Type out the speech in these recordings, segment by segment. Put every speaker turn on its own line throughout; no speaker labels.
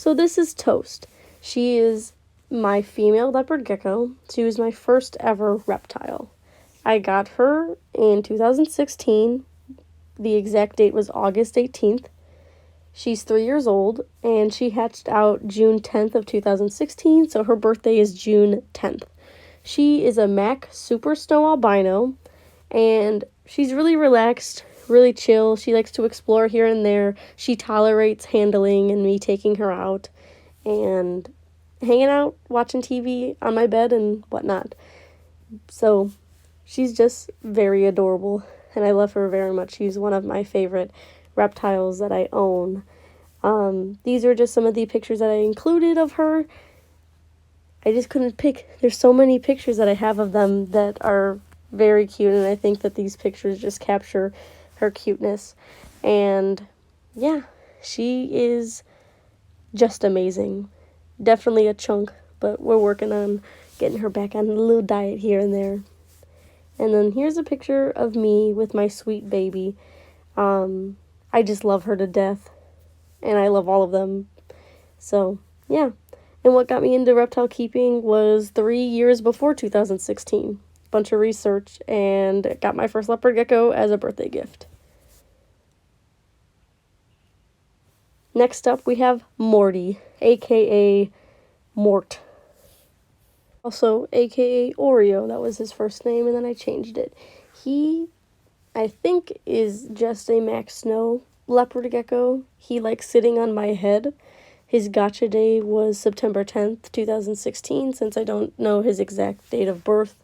So this is Toast. She is my female leopard gecko. She was my first ever reptile. I got her in 2016. The exact date was August 18th. She's 3 years old, and she hatched out June 10th of 2016, so her birthday is June 10th. She is a MAC Super Snow Albino, and she's really relaxed, really chill. She likes to explore here and there. She tolerates handling and me taking her out and hanging out, watching TV on my bed and whatnot. So she's just very adorable, and I love her very much. She's one of my favorite reptiles that I own. These are just some of the pictures that I included of her. I just couldn't pick. There's so many pictures that I have of them that are very cute, and I think that these pictures just capture her cuteness. And yeah, she is just amazing. Definitely a chunk, but we're working on getting her back on a little diet here and there. And then here's a picture of me with my sweet baby. I just love her to death, and I love all of them. So yeah. And what got me into reptile keeping was 3 years before 2016. Bunch of research, and got my first leopard gecko as a birthday gift. Next up, we have Morty, aka Mort. Also, aka Oreo. That was his first name, and then I changed it. He, I think, is just a MAC Snow leopard gecko. He likes sitting on my head. His gotcha day was September 10th, 2016, since I don't know his exact date of birth.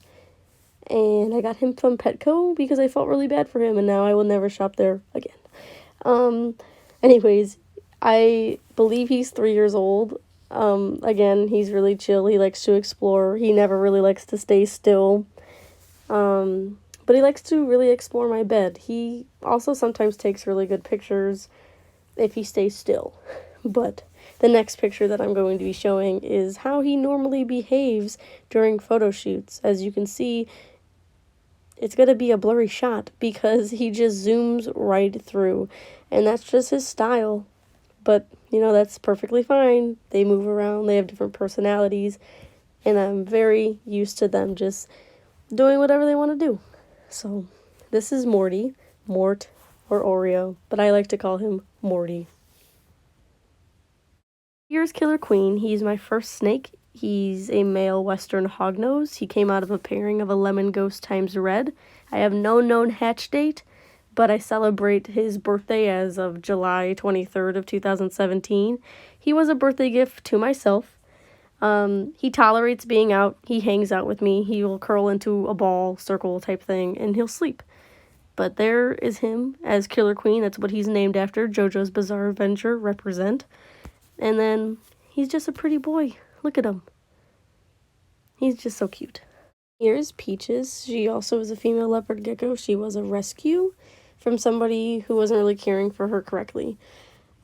And I got him from Petco because I felt really bad for him, and now I will never shop there again. Anyways, I believe he's 3 years old. Again, he's really chill. He likes to explore. He never really likes to stay still. But he likes to really explore my bed. He also sometimes takes really good pictures if he stays still. But the next picture that I'm going to be showing is how he normally behaves during photo shoots. As you can see, it's going to be a blurry shot because he just zooms right through. And that's just his style. But, that's perfectly fine. They move around. They have different personalities. And I'm very used to them just doing whatever they want to do. So, this is Morty, Mort, or Oreo. But I like to call him Morty. Here's Killer Queen. He's my first snake. He's a male western hognose. He came out of a pairing of a lemon ghost times red. I have no known hatch date, but I celebrate his birthday as of July 23rd of 2017. He was a birthday gift to myself. He tolerates being out. He hangs out with me. He will curl into a ball, circle type thing, and he'll sleep. But there is him as Killer Queen. That's what he's named after. JoJo's Bizarre Adventure, represent. And then he's just a pretty boy. Look at him. He's just so cute. Here's Peaches. She also is a female leopard gecko. She was a rescue from somebody who wasn't really caring for her correctly.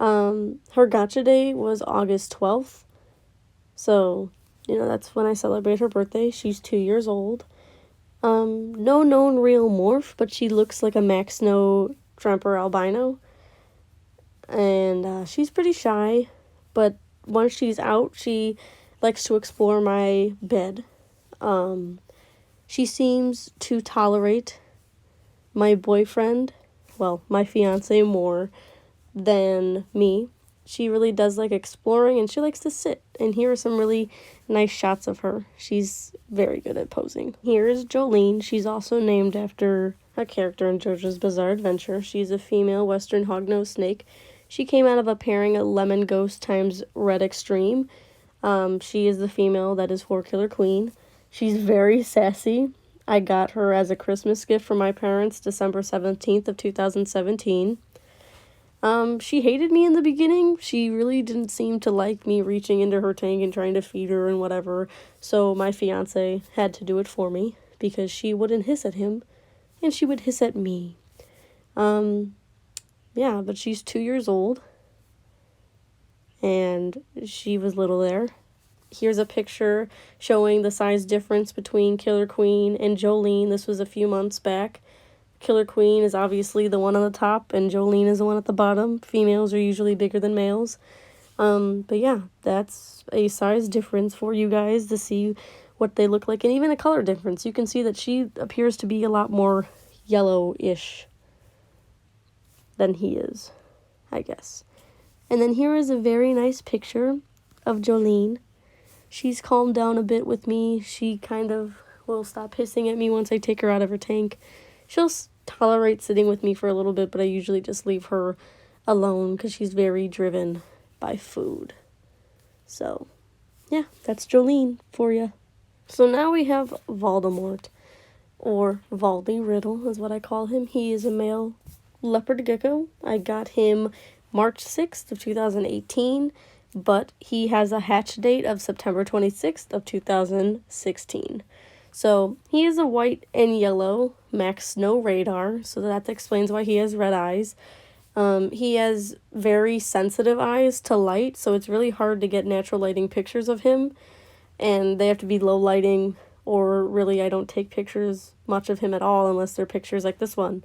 Her gotcha day was August 12th. So, that's when I celebrate her birthday. She's 2 years old. No known real morph, but she looks like a MAC Snow Tremper albino. And she's pretty shy. But once she's out, she likes to explore my bed. She seems to tolerate my boyfriend, my fiance, more than me. She really does like exploring, and she likes to sit. And here are some really nice shots of her. She's very good at posing. Here is Jolene. She's also named after a character in JoJo's Bizarre Adventure. She's a female western hognose snake. She came out of a pairing of Lemon Ghost times Red Extreme. She is the female that is for Killer Queen. She's very sassy. I got her as a Christmas gift from my parents December 17th of 2017. She hated me in the beginning. She really didn't seem to like me reaching into her tank and trying to feed her and whatever. So my fiance had to do it for me because she wouldn't hiss at him and she would hiss at me. Yeah, but she's 2 years old, and she was little there. Here's a picture showing the size difference between Killer Queen and Jolene. This was a few months back. Killer Queen is obviously the one on the top, and Jolene is the one at the bottom. Females are usually bigger than males. But yeah, that's a size difference for you guys to see what they look like, and even a color difference. You can see that she appears to be a lot more yellowish than he is, I guess. And then here is a very nice picture of Jolene. She's calmed down a bit with me. She kind of will stop hissing at me once I take her out of her tank. She'll tolerate sitting with me for a little bit, but I usually just leave her alone because she's very driven by food. So, yeah, that's Jolene for you. So now we have Voldemort, or Valdy Riddle is what I call him. He is a male leopard gecko. I got him March 6th of 2018, but he has a hatch date of September 26th of 2016. So he is a white and yellow max snow radar, so that explains why he has red eyes. He has very sensitive eyes to light, so it's really hard to get natural lighting pictures of him, and they have to be low lighting, or really I don't take pictures much of him at all unless they're pictures like this one,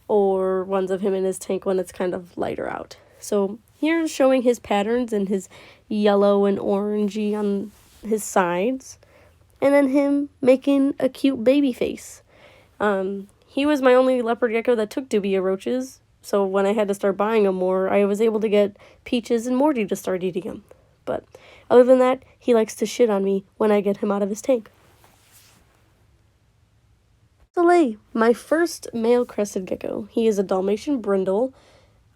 or ones of him in his tank when it's kind of lighter out. So here's showing his patterns and his yellow and orangey on his sides, and then him making a cute baby face. He was my only leopard gecko that took dubia roaches, so when I had to start buying them more, I was able to get Peaches and Morty to start eating them. But other than that, he likes to shit on me when I get him out of his tank. Soleil, my first male crested gecko. He is a Dalmatian brindle.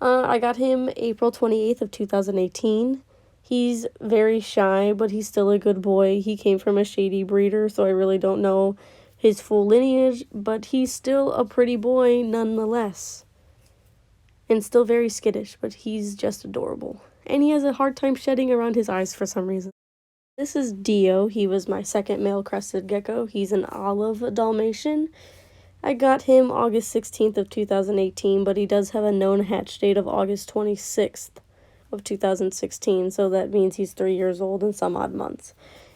I got him April 28th of 2018. He's very shy, but he's still a good boy. He came from a shady breeder, so I really don't know his full lineage, but he's still a pretty boy nonetheless. And still very skittish, but he's just adorable. And he has a hard time shedding around his eyes for some reason. This is Dio. He was my second male crested gecko. He's an olive Dalmatian. I got him August 16th of 2018, but he does have a known hatch date of August 26th of 2016, so that means he's 3 years old and some odd months.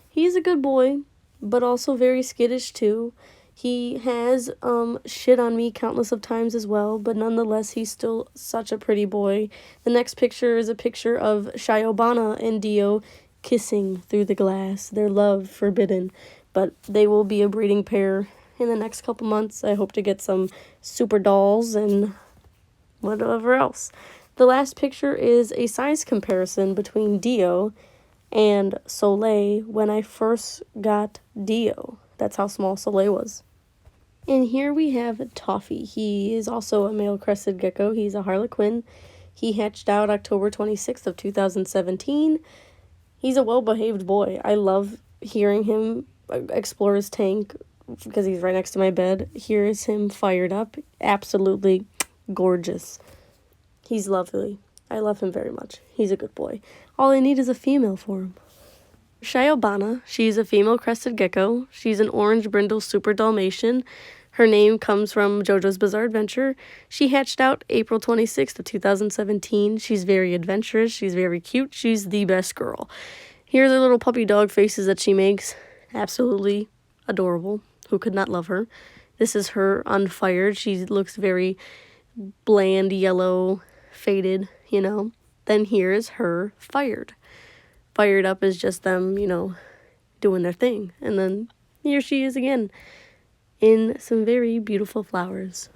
He's a good boy, but also very skittish too. He has shit on me countless of times as well, but nonetheless, he's still such a pretty boy. The next picture is a picture of Shiobana and Dio kissing through the glass, their love forbidden, but they will be a breeding pair in the next couple months. I hope to get some super dolls and whatever else. The last picture is a size comparison between Dio and Soleil when I first got Dio. That's how small Soleil was. And here we have Toffee. He is also a male crested gecko. He's a harlequin. He hatched out October 26th of 2017. He's a well-behaved boy. I love hearing him explore his tank because he's right next to my bed. Here's him fired up. Absolutely gorgeous. He's lovely. I love him very much. He's a good boy. All I need is a female for him. Shiobana, she's a female crested gecko. She's an orange brindle super Dalmatian. Her name comes from JoJo's Bizarre Adventure. She hatched out April 26th of 2017. She's very adventurous. She's very cute. She's the best girl. Here are the little puppy dog faces that she makes. Absolutely adorable. Who could not love her? This is her unfired. She looks very bland, yellow, faded, you know. Then here is her fired. Fired up is just them, you know, doing their thing. And then here she is again in some very beautiful flowers.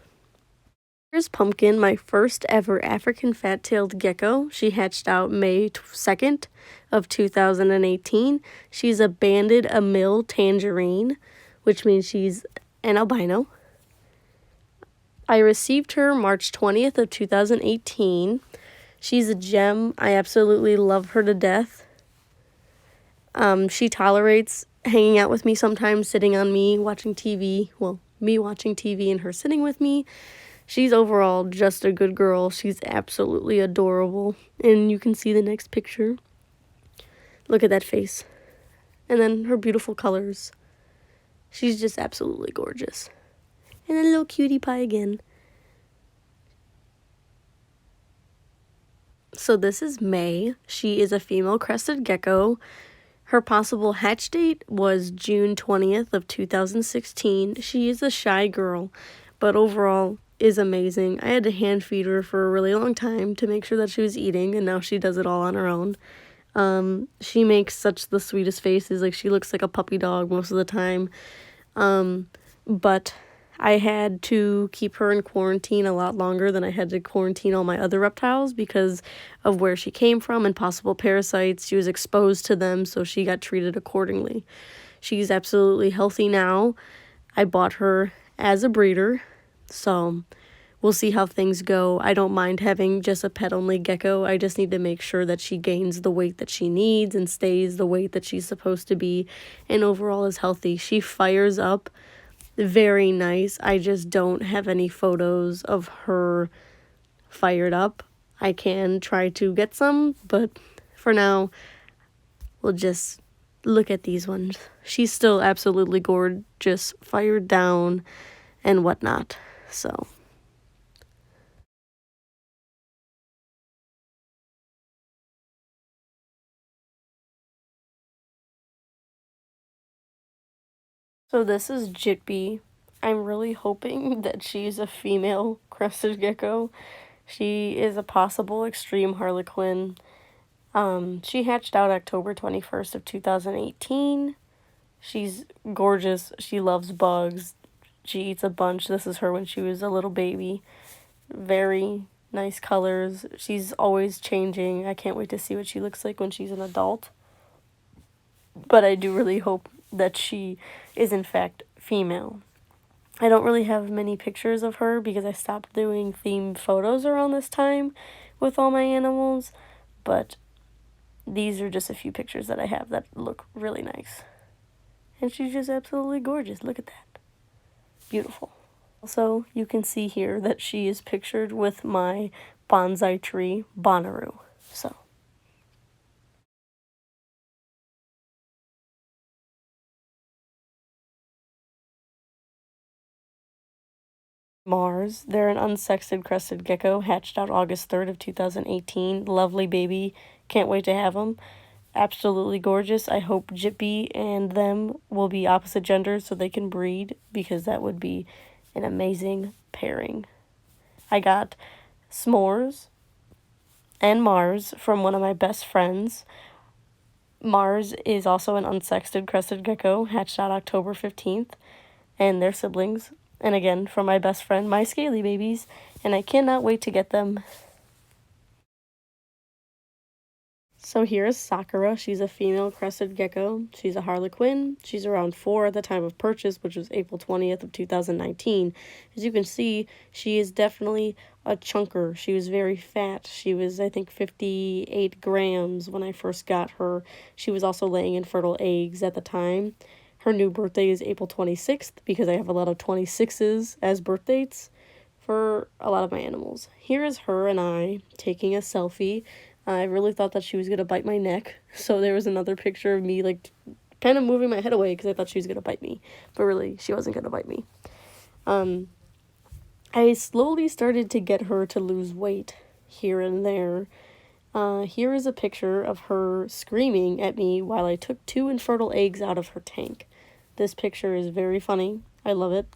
Here's Pumpkin, my first ever African fat-tailed gecko. She hatched out May 2nd of 2018. She's a banded Amil tangerine, which means she's an albino. I received her March 20th of 2018. She's a gem. I absolutely love her to death. She tolerates hanging out with me sometimes, sitting on me, watching TV. Well, me watching TV and her sitting with me. She's overall just a good girl. She's absolutely adorable. And you can see the next picture. Look at that face. And then her beautiful colors. She's just absolutely gorgeous. And a little cutie pie again. So this is May. She is a female crested gecko. Her possible hatch date was June 20th of 2016. She is a shy girl, but overall is amazing. I had to hand feed her for a really long time to make sure that she was eating, and now she does it all on her own. She makes such the sweetest faces. Like, she looks like a puppy dog most of the time. But I had to keep her in quarantine a lot longer than I had to quarantine all my other reptiles because of where she came from and possible parasites. She was exposed to them, so she got treated accordingly. She's absolutely healthy now. I bought her as a breeder, so we'll see how things go. I don't mind having just a pet-only gecko. I just need to make sure that she gains the weight that she needs and stays the weight that she's supposed to be and overall is healthy. She fires up very nice. I just don't have any photos of her fired up. I can try to get some, but for now, we'll just look at these ones. She's still absolutely gorgeous, fired down, and whatnot. So this is Jitby. I'm really hoping that she's a female crested gecko. She is a possible extreme harlequin. She hatched out October 21st of 2018. She's gorgeous. She loves bugs. She eats a bunch. This is her when she was a little baby. Very nice colors. She's always changing. I can't wait to see what she looks like when she's an adult. But I do really hope that she is in fact female. I don't really have many pictures of her because I stopped doing themed photos around this time with all my animals, but these are just a few pictures that I have that look really nice. And she's just absolutely gorgeous. Look at that. Beautiful. Also, you can see here that she is pictured with my bonsai tree, Bonnaroo. So Mars. They're an unsexed crested gecko, hatched out August 3rd of 2018. Lovely baby. Can't wait to have them. Absolutely gorgeous. I hope Jippy and them will be opposite genders so they can breed because that would be an amazing pairing. I got S'mores and Mars from one of my best friends. Mars is also an unsexed crested gecko, hatched out October 15th, and their siblings. And again, from my best friend, my scaly babies, and I cannot wait to get them. So here is Sakura. She's a female crested gecko. She's a harlequin. She's around 4 at the time of purchase, which was April 20th of 2019. As you can see, she is definitely a chunker. She was very fat. She was, I think, 58 grams when I first got her. She was also laying infertile eggs at the time. Her new birthday is April 26th because I have a lot of 26s as birth dates for a lot of my animals. Here is her and I taking a selfie. I really thought that she was going to bite my neck. So there was another picture of me, like, kind of moving my head away because I thought she was going to bite me. But really, she wasn't going to bite me. I slowly started to get her to lose weight here and there. Here is a picture of her screaming at me while I took 2 infertile eggs out of her tank. This picture is very funny. I love it.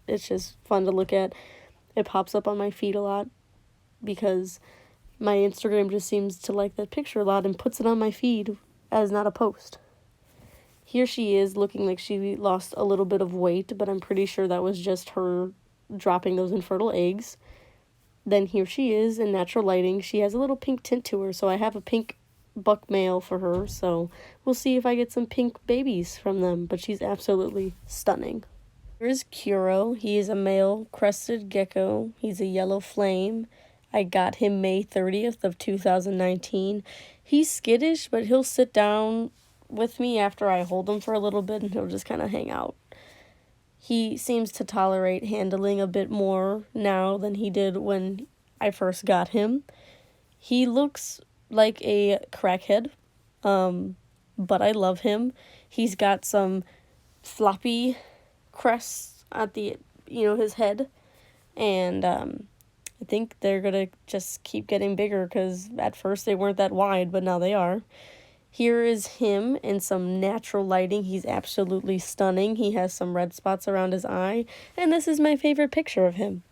It's just fun to look at. It pops up on my feed a lot because my Instagram just seems to like that picture a lot and puts it on my feed as not a post. Here she is looking like she lost a little bit of weight, but I'm pretty sure that was just her dropping those infertile eggs. Then here she is in natural lighting. She has a little pink tint to her, so I have a pink buck male for her, so we'll see if I get some pink babies from them, but she's absolutely stunning. Here's Kuro. He is a male crested gecko. He's a yellow flame. I got him May 30th of 2019. He's skittish, but he'll sit down with me after I hold him for a little bit and he'll just kind of hang out. He seems to tolerate handling a bit more now than he did when I first got him. He looks like a crackhead, but I love him. He's got some floppy crests at his head, and I think they're gonna just keep getting bigger because at first they weren't that wide, but now they are. Here is him in some natural lighting. He's absolutely stunning. He has some red spots around his eye, and this is my favorite picture of him.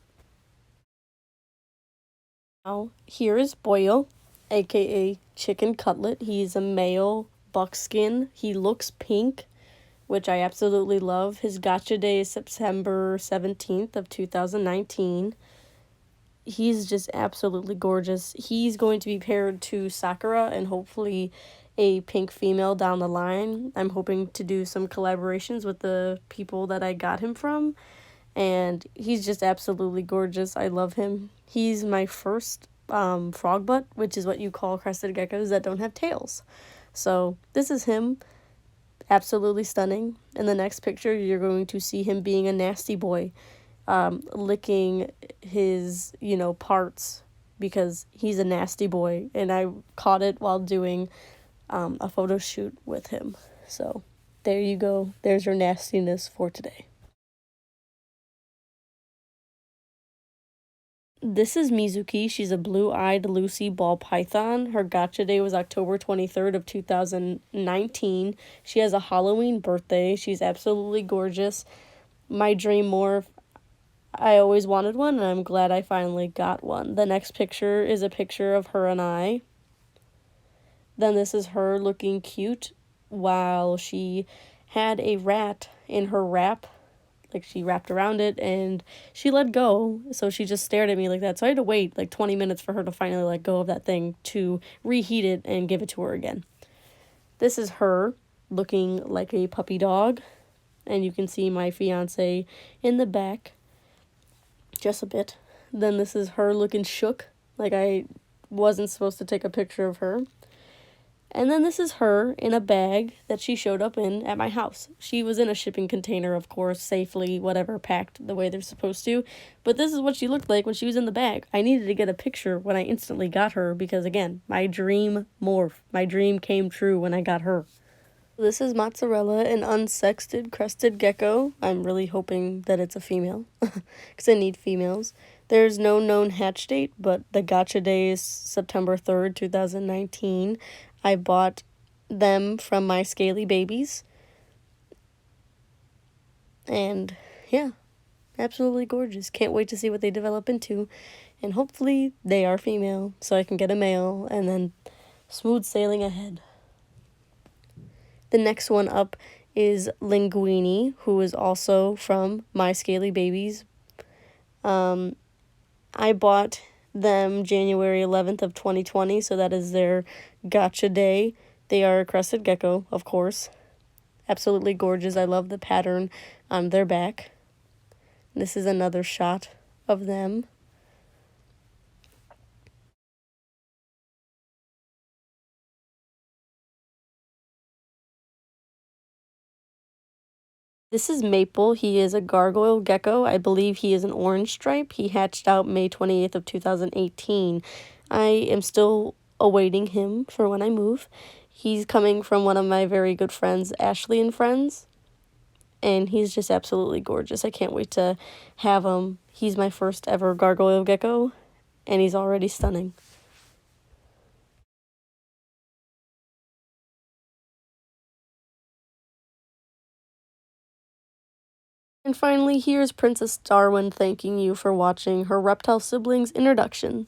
Now, here is Boyle, aka Chicken Cutlet. He's a male buckskin. He looks pink, which I absolutely love. His gotcha day is September 17th of 2019. He's just absolutely gorgeous. He's going to be paired to Sakura and hopefully a pink female down the line. I'm hoping to do some collaborations with the people that I got him from, and he's just absolutely gorgeous. I love him. He's my first frog butt, which is what you call crested geckos that don't have tails. So this is him, absolutely stunning. In the next picture, you're going to see him being a nasty boy, licking his, parts because he's a nasty boy. And I caught it while doing a photo shoot with him. So there you go. There's your nastiness for today. This is Mizuki. She's a blue-eyed Lucy ball python. Her gotcha day was October 23rd of 2019. She has a Halloween birthday. She's absolutely gorgeous. My dream morph. I always wanted one, and I'm glad I finally got one. The next picture is a picture of her and I. Then this is her looking cute while she had a rat in her wrap. Like, she wrapped around it and she let go. So she just stared at me like that. So I had to wait like 20 minutes for her to finally let go of that thing to reheat it and give it to her again. This is her looking like a puppy dog. And you can see my fiance in the back just a bit. Then this is her looking shook, like I wasn't supposed to take a picture of her. And then this is her in a bag that she showed up in at my house. She was in a shipping container, of course, safely, whatever, packed the way they're supposed to. But this is what she looked like when she was in the bag. I needed to get a picture when I instantly got her because, again, my dream morph. My dream came true when I got her. This is Mozzarella, an unsexted crested gecko. I'm really hoping that it's a female because I need females. There's no known hatch date, but the gotcha day is September 3rd, 2019. I bought them from my Scaly Babies. And yeah, absolutely gorgeous. Can't wait to see what they develop into. And hopefully they are female so I can get a male and then smooth sailing ahead. The next one up is Linguini, who is also from My Scaly Babies. I bought them January 11th of 2020, so that is their gotcha day. They are a crested gecko, of course. Absolutely gorgeous. I love the pattern on their back. This is another shot of them. This is Maple. He is a gargoyle gecko. I believe he is an orange stripe. He hatched out May 28th of 2018. I am still awaiting him for when I move. He's coming from one of my very good friends, Ashley and Friends, and he's just absolutely gorgeous. I can't wait to have him. He's my first ever gargoyle gecko, and he's already stunning. And finally, here's Princess Darwin thanking you for watching her reptile siblings introduction.